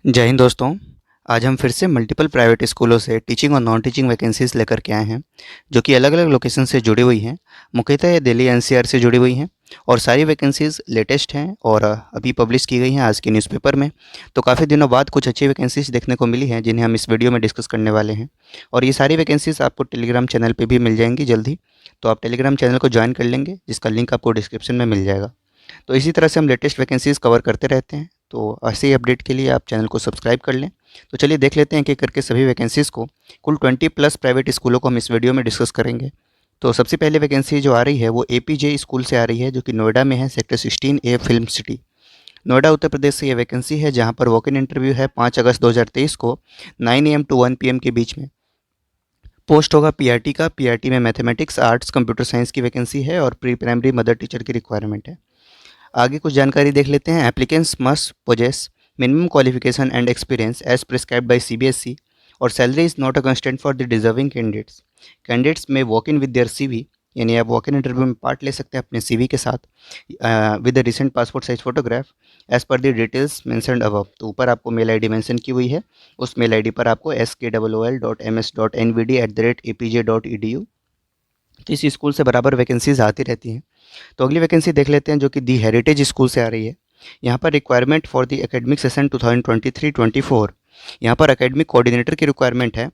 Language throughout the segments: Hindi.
जय हिंद दोस्तों। आज हम फिर से मल्टीपल प्राइवेट स्कूलों से टीचिंग और नॉन टीचिंग वैकेंसीज़ लेकर के आए हैं, जो कि अलग-अलग लोकेशन से जुड़ी हुई हैं। मुख्यतः ये दिल्ली एनसीआर से जुड़ी हुई हैं और सारी वैकेंसीज़ लेटेस्ट हैं और अभी पब्लिश की गई हैं आज के न्यूज़पेपर में। तो काफ़ी दिनों बाद कुछ अच्छी वैकेंसीज़ देखने को मिली हैं, जिन्हें हम इस वीडियो में डिस्कस करने वाले हैं। और ये सारी वैकेंसीज़ आपको टेलीग्राम चैनल पे भी मिल जाएँगी जल्द ही। तो आप टेलीग्राम चैनल को जॉइन कर लेंगे, जिसका लिंक आपको डिस्क्रिप्शन में मिल जाएगा। तो इसी तरह से हम लेटेस्ट वैकेंसीज़ कवर करते रहते हैं, तो ऐसे ही अपडेट के लिए आप चैनल को सब्सक्राइब कर लें। तो चलिए देख लेते हैं कि करके सभी वैकेंसीज़ को, कुल 20 प्लस प्राइवेट स्कूलों को हम इस वीडियो में डिस्कस करेंगे। तो सबसे पहले वैकेंसी जो आ रही है वो एपीजे स्कूल से आ रही है, जो कि नोएडा में है, sector 16A film city. Noida Uttar Pradesh से ये वैकेंसी है, जहाँ पर वॉक इन इंटरव्यू है 5 अगस्त 2023 को 9 AM टू 1 PM के बीच में। पोस्ट होगा पीआरटी का। पीआरटी में मैथमेटिक्स, आर्ट्स, कंप्यूटर साइंस की वैकेंसी है और प्री प्राइमरी मदर टीचर की रिक्वायरमेंट है। आगे कुछ जानकारी देख लेते हैं। Applicants must possess minimum qualification and experience as prescribed by CBSE और salary is not a constant for the deserving candidates. Candidates में walk in with their CV, यानी आप वॉक इन इंटरव्यू में पार्ट ले सकते हैं अपने सीवी के साथ with the recent passport size photograph as per the details mentioned above. तो ऊपर आपको मेल आईडी मेंशन की हुई है, उस मेल आईडी पर आपको skol.ms.nvd@apj.edu। तो इस स्कूल से बराबर वैकेंसीज आती रहती हैं। तो अगली वैकेंसी देख लेते हैं, जो कि दी हेरिटेज स्कूल से आ रही है। यहाँ पर requirement for the academic session 2023-24, यहाँ पर एकेडमिक कोऑर्डिनेटर की रिक्वायरमेंट है।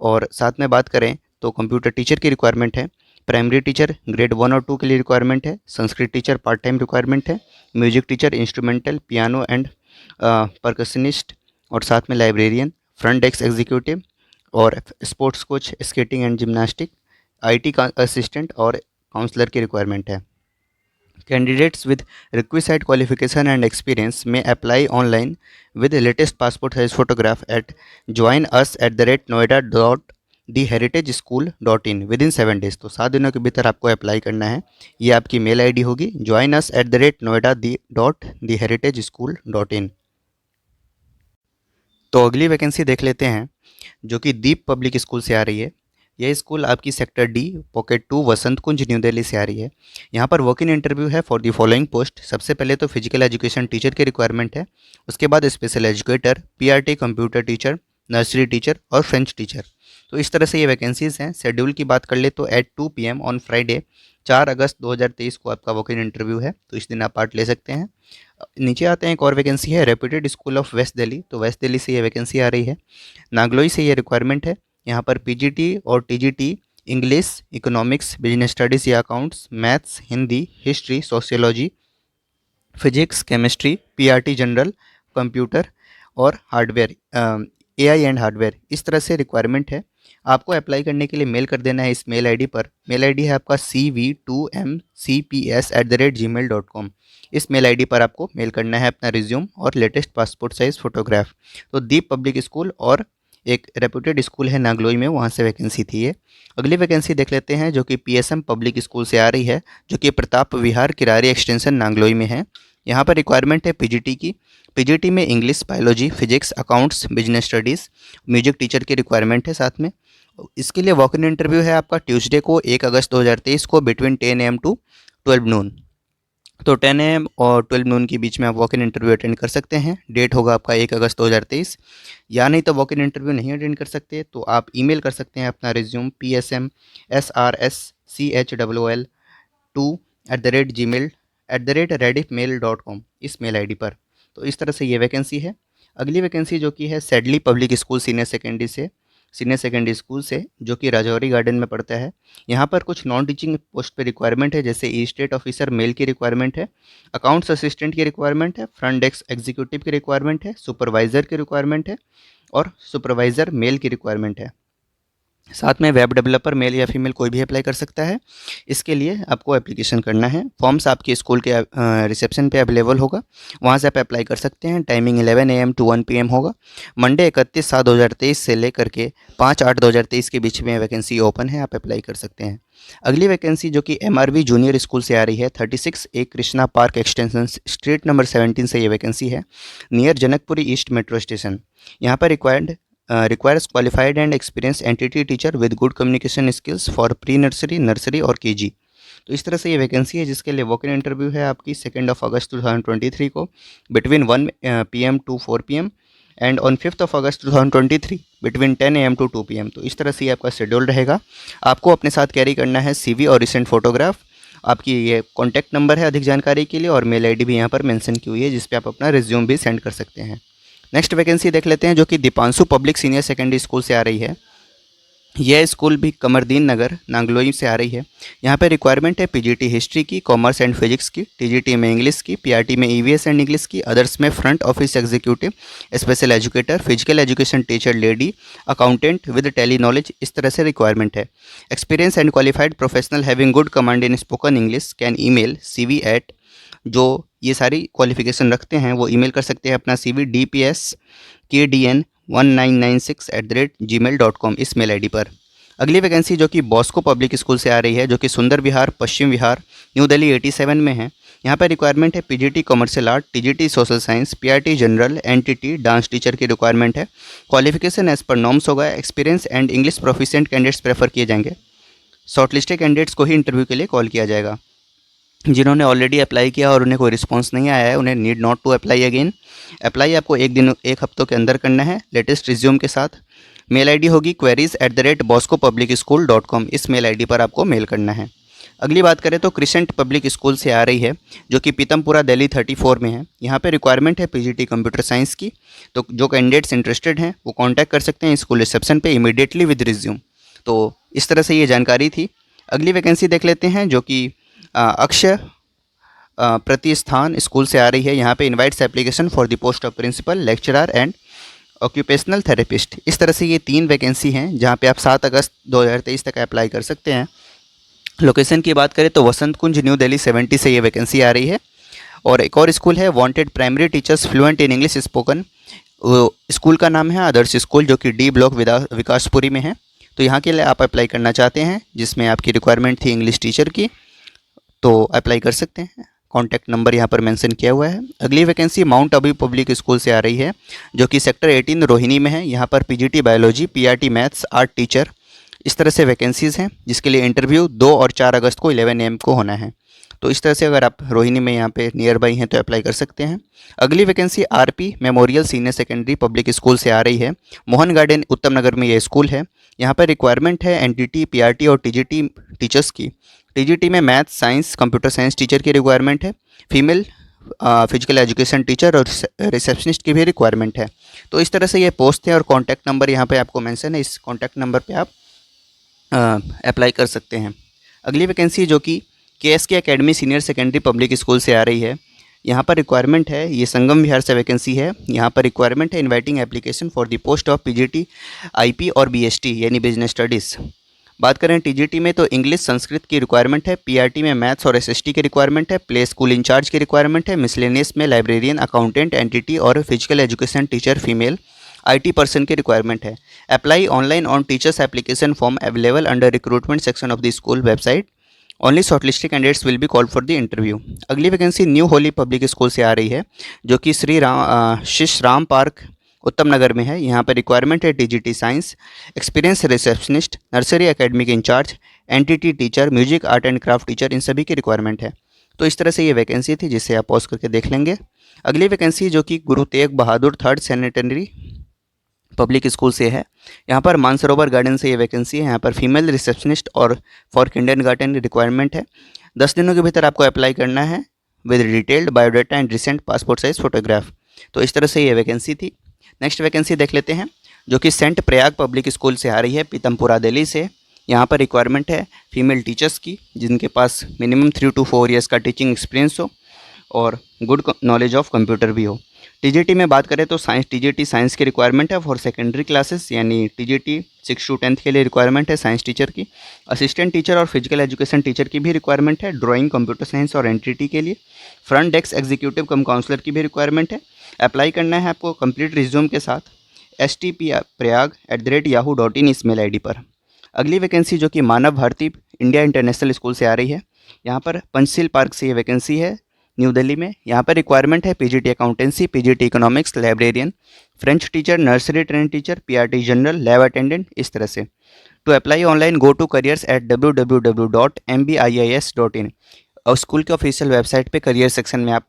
और साथ में बात करें तो कंप्यूटर टीचर की रिक्वायरमेंट है, प्राइमरी टीचर ग्रेड 1 और 2 के लिए रिक्वायरमेंट है, Sanskrit teacher part time requirement है, music teacher, instrumental, piano and percussionist, और साथ में लाइब्रेरियन, फ्रंट डेस्क एग्जीक्यूटिव और sports coach, skating and gymnastic, IT का असिस्टेंट और काउंसलर की रिक्वायरमेंट है। Candidates with requisite qualification and experience may apply online with the latest passport size photograph at joinus@noida.theheritageschool.in within 7 days। तो 7 दिनों के भीतर आपको अप्लाई करना है। ये आपकी मेल आईडी होगी joinus@noida.theheritageschool.in। तो अगली वैकेंसी देख लेते हैं, जो कि दीप पब्लिक स्कूल से आ रही है। यह स्कूल आपकी सेक्टर डी पॉकेट 2 वसंत कुंज न्यू दिल्ली से आ रही है। यहाँ पर वॉक इन इंटरव्यू है फॉर दी फॉलोइंग पोस्ट। सबसे पहले तो फिजिकल एजुकेशन टीचर की रिक्वायरमेंट है, उसके बाद special educator, PRT computer teacher, nursery teacher और फ्रेंच टीचर। तो इस तरह से ये वैकेंसीज़ हैं। शेड्यूल की बात कर ले तो एट 2 PM ऑन फ्राइडे 4 अगस्त 2023 को आपका वॉक इन इंटरव्यू है, तो इस दिन आप पार्ट ले सकते हैं। नीचे आते हैं, एक और वैकेंसी है reputed school of west Delhi. तो वेस्ट दिल्ली से ये वैकेंसी आ रही है। नागलोई से ये रिक्वायरमेंट है। यहाँ पर पीजीटी और TGT English, economics, business studies या accounts, maths, Hindi, history, sociology, physics, chemistry, PRT general, computer और हार्डवेयर, एआई एंड हार्डवेयर, इस तरह से रिक्वायरमेंट है। आपको अप्लाई करने के लिए मेल कर देना है इस मेल आईडी पर। मेल आईडी है आपका cv2mcps@gmail.com। इस मेल आईडी पर आपको मेल करना है अपना रिज्यूम और लेटेस्ट पासपोर्ट साइज़ फ़ोटोग्राफ। तो दीप पब्लिक स्कूल और एक रेप्यूटेड स्कूल है नागलोई में, वहाँ से वैकेंसी थी ये। अगली वैकेंसी देख लेते हैं, जो कि पीएसएम पब्लिक स्कूल से आ रही है, जो कि प्रताप विहार किरारी एक्सटेंशन नागलोई में है। यहाँ पर रिक्वायरमेंट है पीजीटी की। पीजीटी में English, biology, physics, accounts, business studies, music teacher की रिक्वायरमेंट है साथ में। इसके लिए वॉक इन इंटरव्यू है आपका ट्यूसडे को 1 अगस्त 2023 को बिटवीन 10 AM टू 12 नून। तो 10 AM और 12 नून के बीच में आप वॉक इन इंटरव्यू अटेंड कर सकते हैं। डेट होगा आपका 1 अगस्त 2023। या नहीं तो वॉक इन इंटरव्यू नहीं अटेंड कर सकते तो आप ईमेल कर सकते हैं अपना रिज्यूम psmsrschol2@gmail@rediffmail.com इस मेल आईडी पर। तो इस तरह से ये वैकेंसी है। अगली वैकेंसी जो कि है sadly public school senior secondary school से, जो कि राजौरी गार्डन में पड़ता है। यहाँ पर कुछ नॉन टीचिंग पोस्ट पे रिक्वायरमेंट है, जैसे ई स्टेट ऑफिसर मेल की रिक्वायरमेंट है, अकाउंट्स असिस्टेंट की रिक्वायरमेंट है, फ्रंट डेस्क एग्जीक्यूटिव की रिक्वायरमेंट है, सुपरवाइज़र की रिक्वायरमेंट है और सुपरवाइज़र मेल की रिक्वायरमेंट है। साथ में वेब डेवलपर मेल या फीमेल कोई भी अप्लाई कर सकता है। इसके लिए आपको एप्लीकेशन करना है। फॉर्म्स आपके स्कूल के रिसेप्शन पे अवेलेबल होगा, वहाँ से आप अप्लाई कर सकते हैं। टाइमिंग 11 AM टू 1 PM होगा। मंडे 31/7/2023 से लेकर के 5/8/2023 के बीच में वैकेंसी ओपन है, आप अप्लाई कर सकते हैं। अगली वैकेंसी जो कि MRV जूनियर स्कूल से आ रही है, 36A Krishna park extension street number 17 से ये वैकेंसी है, near Janakpuri east metro station. यहाँ पर requires qualified and experienced entity teacher with good communication skills for pre nursery, nursery और केजी। तो इस तरह से ये वैकेंसी है, जिसके लिए वॉक इन इंटरव्यू है आपकी 2 अगस्त 2023 को between 1 PM to 4 PM and on 5th of August 2023 between 10 AM to 2 PM। तो इस तरह से आपका शेड्यूल रहेगा। आपको अपने साथ कैरी करना है CV और रिसेंट फोटोग्राफ। आपकी ये कॉन्टैक्ट नंबर है अधिक जानकारी के लिए, और मेल आईडी भी यहाँ पर मेंशन की हुई है जिस पे आप अपना रिज्यूम भी सेंड कर सकते हैं। नेक्स्ट वैकेंसी देख लेते हैं जो कि Deepanshu public senior secondary school से आ रही है। यह स्कूल भी कमरदीन नगर नांगलोई से आ रही है। यहाँ पे रिक्वायरमेंट है पीजीटी हिस्ट्री की, कॉमर्स एंड फिजिक्स की, टीजीटी में इंग्लिश की, पीआरटी में ईवीएस एंड इंग्लिश की, अदर्स में front office executive, special educator, physical education teacher lady, accountant with Tally knowledge, इस तरह से रिक्वायरमेंट है। Experience and qualified professional having good command in spoken English can email CV at, जो ये सारी क्वालिफिकेशन रखते हैं वो ईमेल कर सकते हैं अपना CV dpskdn1996@gmail.com इस मेल आईडी पर। अगली वैकेंसी जो कि बॉस्को पब्लिक स्कूल से आ रही है, जो कि सुंदर विहार पश्चिम विहार न्यू दिल्ली 87 में है। यहाँ पर रिक्वायरमेंट है PGT commercial art, TGT social science, PRT general, NTT dance teacher की रिक्वायरमेंट है। क्वालिफिकेशन एज पर नॉर्म्स होगा। Experience and English proficient candidates prefer किए जाएंगे। शॉर्टलिस्टेड कैंडिडेट्स को ही इंटरव्यू के लिए कॉल किया जाएगा। जिन्होंने ऑलरेडी अप्लाई किया और उन्हें कोई रिस्पांस नहीं आया है, उन्हें need not to apply again. Apply आपको एक हफ्तों के अंदर करना है लेटेस्ट रिज्यूम के साथ। मेल आईडी होगी queries@boscopublicschool.com, इस मेल आईडी पर आपको मेल करना है। अगली बात करें तो क्रिसेंट पब्लिक स्कूल से आ रही है, जो कि पीतमपुरा दिल्ली 34 में है। यहाँ पे रिक्वायरमेंट है पीजीटी कंप्यूटर साइंस की। तो जो कैंडिडेट्स इंटरेस्टेड हैं वो कांटेक्ट कर सकते हैं स्कूल रिसेप्शन पे इमीडिएटली विद रिज्यूम। तो इस तरह से ये जानकारी थी। अगली वैकेंसी देख लेते हैं जो कि अक्षय प्रतिष्ठान स्कूल से आ रही है। यहाँ पे invites application for the post of principal, lecturer and occupational therapist. इस तरह से ये 3 वैकेंसी हैं जहाँ पे आप 7 अगस्त 2023 तक अप्लाई कर सकते हैं। लोकेशन की बात करें तो वसंत कुंज न्यू दिल्ली 70 से ये वैकेंसी आ रही है। और एक और स्कूल है wanted primary teachers fluent in English spoken, school का नाम है आदर्श स्कूल, जो कि D ब्लॉक विकासपुरी में है। तो यहाँ के लिए आप अप्लाई करना चाहते हैं, जिसमें आपकी रिक्वायरमेंट थी इंग्लिश टीचर की, तो अप्लाई कर सकते हैं। कॉन्टैक्ट नंबर यहाँ पर मेंशन किया हुआ है। अगली vacancy mount Abu public school से आ रही है, जो कि सेक्टर 18 रोहिणी में है। यहाँ पर PGT biology, PRT maths, art teacher, इस तरह से वैकेंसीज़ हैं, जिसके लिए इंटरव्यू 2 और 4 अगस्त को 11 AM को होना है। तो इस तरह से अगर आप रोहिणी में यहाँ पे नियर बाई हैं तो अप्लाई कर सकते हैं। अगली vacancy RP memorial senior secondary public school से आ रही है। मोहन गार्डन उत्तम नगर में ये स्कूल है। यहाँ पर रिक्वायरमेंट है एनटीटी, पीआरटी और टीजीटी टीचर्स की। टीजीटी में math, science, computer science teacher की रिक्वायरमेंट है। फीमेल फिजिकल एजुकेशन टीचर और रिसेप्शनिस्ट की भी रिक्वायरमेंट है। तो इस तरह से ये पोस्ट है और कॉन्टैक्ट नंबर यहाँ पे आपको मेंशन है। इस कॉन्टैक्ट नंबर पे आप अप्लाई कर सकते हैं। अगली वैकेंसी जो कि KSK academy senior secondary public school से आ रही है। यहाँ पर रिक्वायरमेंट है, ये संगम विहार से वैकेंसी है। यहाँ पर रिक्वायरमेंट है inviting application for the post of PGT IP और BST यानी बिजनेस स्टडीज़। बात करें टीजीटी में तो इंग्लिश संस्कृत की रिक्वायरमेंट है। पीआरटी में मैथ्स और SST की रिक्वायरमेंट है। प्ले स्कूल इंचार्ज की रिक्वायरमेंट है। मिसलेनियस में लाइब्रेरियन, अकाउंटेंट, एनटीटी और physical education teacher female, IT person की रिक्वायरमेंट है। Apply online on teachers application form available under recruitment section of the school website. Only shortlisted candidates will be called for the interview. अगली vacancy new holy public school से आ रही है, जो कि शिश राम पार्क उत्तम नगर में है। यहाँ पर रिक्वायरमेंट है TGT science, experience receptionist, nursery academic in charge, NTT teacher, music art and craft teacher, इन सभी की रिक्वायरमेंट है। तो इस तरह से ये वैकेंसी थी, जिसे आप पॉज करके देख लेंगे। अगली वैकेंसी जो कि Guru Tegh Bahadur 3rd sanitary public school से है। यहाँ पर मानसरोवर गार्डन से ये वैकेंसी है। यहाँ पर फीमेल रिसेप्शनिस्ट और फॉर किंडरगार्टन रिक्वायरमेंट है। 10 दिनों के भीतर आपको अप्लाई करना है with detailed biodata and recent passport size photograph. तो इस तरह से ये वैकेंसी थी। नेक्स्ट वैकेंसी देख लेते हैं, जो कि सेंट प्रयाग पब्लिक स्कूल से आ रही है, पीतमपुरा दिल्ली से। यहाँ पर रिक्वायरमेंट है फीमेल टीचर्स की, जिनके पास मिनिमम 3 to 4 ईयर्स का टीचिंग एक्सपीरियंस हो और गुड नॉलेज ऑफ कंप्यूटर भी हो। टीजीटी में बात करें तो साइंस, टीजीटी साइंस की रिक्वायरमेंट है फॉर सेकेंडरी क्लासेस, यानी टीजीटी 6 to 10 के लिए रिक्वायरमेंट है साइंस टीचर की। असिस्टेंट टीचर और फिजिकल एजुकेशन टीचर की भी रिक्वायरमेंट है। ड्राइंग, कंप्यूटर साइंस और एनटीटी के लिए फ्रंट डेस्क एग्जीक्यूटिव कम काउंसलर की भी रिक्वायरमेंट है। अप्लाई करना है आपको कंप्लीट रिज्यूम के साथ stprayag@yahoo.in इस मेल आईडी पर। अगली वैकेंसी जो कि मानव भारती इंडिया इंटरनेशनल स्कूल से आ रही है। यहाँ पर पंचशील पार्क से ये वैकेंसी है न्यू दिल्ली में। यहाँ पर रिक्वायरमेंट है PGT accountancy, PGT economics, librarian, French teacher, nursery train teacher, PRT general, lab attendant, इस तरह से। To apply online go to careers@www.mbiis.in और स्कूल के ऑफिशियल वेबसाइट पे करियर सेक्शन में आप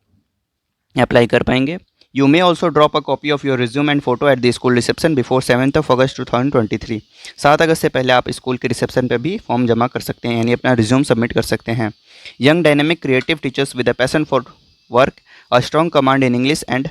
अप्लाई कर पाएंगे। You may also drop a copy of your resume and photo at the school reception before 7th of August 2023। 7 अगस्त से पहले आप स्कूल के रिसेप्शन पे भी फॉर्म जमा कर सकते हैं, यानी अपना रिज्यूम सबमिट कर सकते हैं। Young dynamic creative teachers with a passion for work, a strong command in English and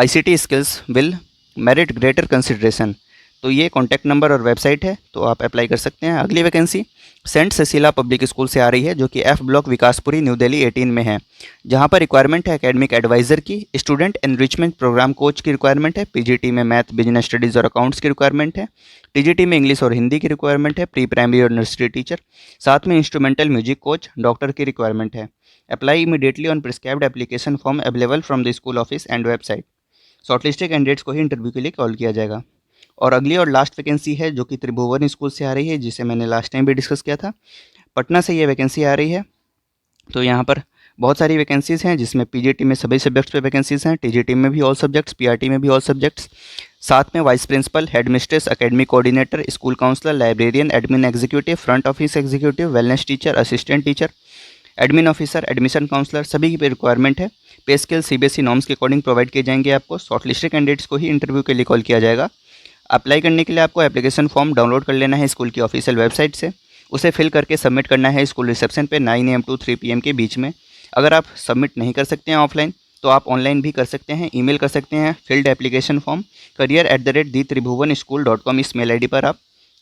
ICT skills will merit greater consideration. तो ये कॉन्टैक्ट नंबर और वेबसाइट है, तो आप अप्लाई कर सकते हैं। अगली वैकेंसी सेंट सेसिला पब्लिक स्कूल से आ रही है, जो कि F block Vikaspuri new Delhi 18 में है, जहां पर रिक्वायरमेंट है एकेडमिक एडवाइज़र की, स्टूडेंट एनरिचमेंट प्रोग्राम कोच की रिक्वायरमेंट है, PGT में मैथ, बिजनेस स्टडीज़ और अकाउंट्स की रिक्वायरमेंट है, TGT में इंग्लिश और हिंदी की रिक्वायरमेंट है, प्री प्राइमरी और नर्सरी टीचर, साथ में इंस्ट्रूमेंटल म्यूजिक कोच, डॉक्टर की रिक्वायरमेंट है। Apply immediately on prescribed application form available from the school office and website. Shortlisted candidates को ही इंटरव्यू के लिए कॉल किया जाएगा। और अगली और लास्ट वैकेंसी है, जो कि त्रिभुवन स्कूल से आ रही है, जिसे मैंने लास्ट टाइम भी डिस्कस किया था। पटना से ये वैकेंसी आ रही है। तो यहाँ पर बहुत सारी वैकेंसीज़ हैं, जिसमें PGT में सभी सब्जेक्ट्स पे वैकेंसीज़ हैं, TGT में भी ऑल सब्जेक्ट्स, PRT में भी ऑल सब्जेक्ट्स, साथ में vice principal, head mistress, academic coordinator, school counsellor, librarian, admin executive, front office executive, wellness teacher, assistant teacher, admin officer, admission counsellor, सभी की रिक्वायरमेंट है। पे स्केल CBSE नॉर्म्स के अकॉर्डिंग प्रोवाइड किए जाएंगे आपको। शॉर्टलिस्टेड कैंडिडेट्स को ही इंटरव्यू के लिए कॉल किया जाएगा। अप्लाई करने के लिए आपको एप्लीकेशन फॉर्म डाउनलोड कर लेना है स्कूल की ऑफिशियल वेबसाइट से, उसे फिल करके सबमिट करना है स्कूल रिसेप्शन पे 9 AM to 3 PM के बीच में। अगर आप सबमिट नहीं कर सकते हैं ऑफलाइन, तो आप ऑनलाइन भी कर सकते हैं, ईमेल कर सकते हैं फिल्ड एप्लीकेशन फॉर्म career@thetribhuvanschool.com इस मेल ID पर आप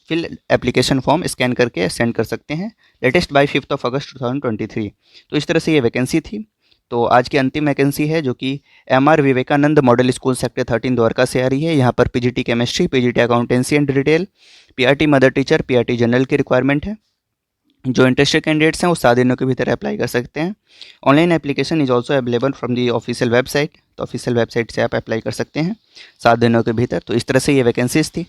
फिल एप्लीकेशन फॉर्म स्कैन करके सेंड कर सकते हैं, लेटेस्ट बाय 5 अगस्त 2023। तो इस तरह से ये वैकेंसी थी। तो आज की अंतिम वैकेंसी है, जो कि MR Vivekananda model school sector 13 Dwarka से आ रही है। यहाँ पर PGT chemistry, PGT accountancy and retail, PRT mother teacher, PRT general की रिक्वायरमेंट है। जो इंटरेस्टेड कैंडिडेट्स हैं वो 7 दिनों के भीतर अप्लाई कर सकते हैं। Online application is also available from the official website, तो ऑफिशियल वेबसाइट से आप अप्लाई कर सकते हैं 7 दिनों के भीतर। तो इस तरह से ये वैकेंसीज थी।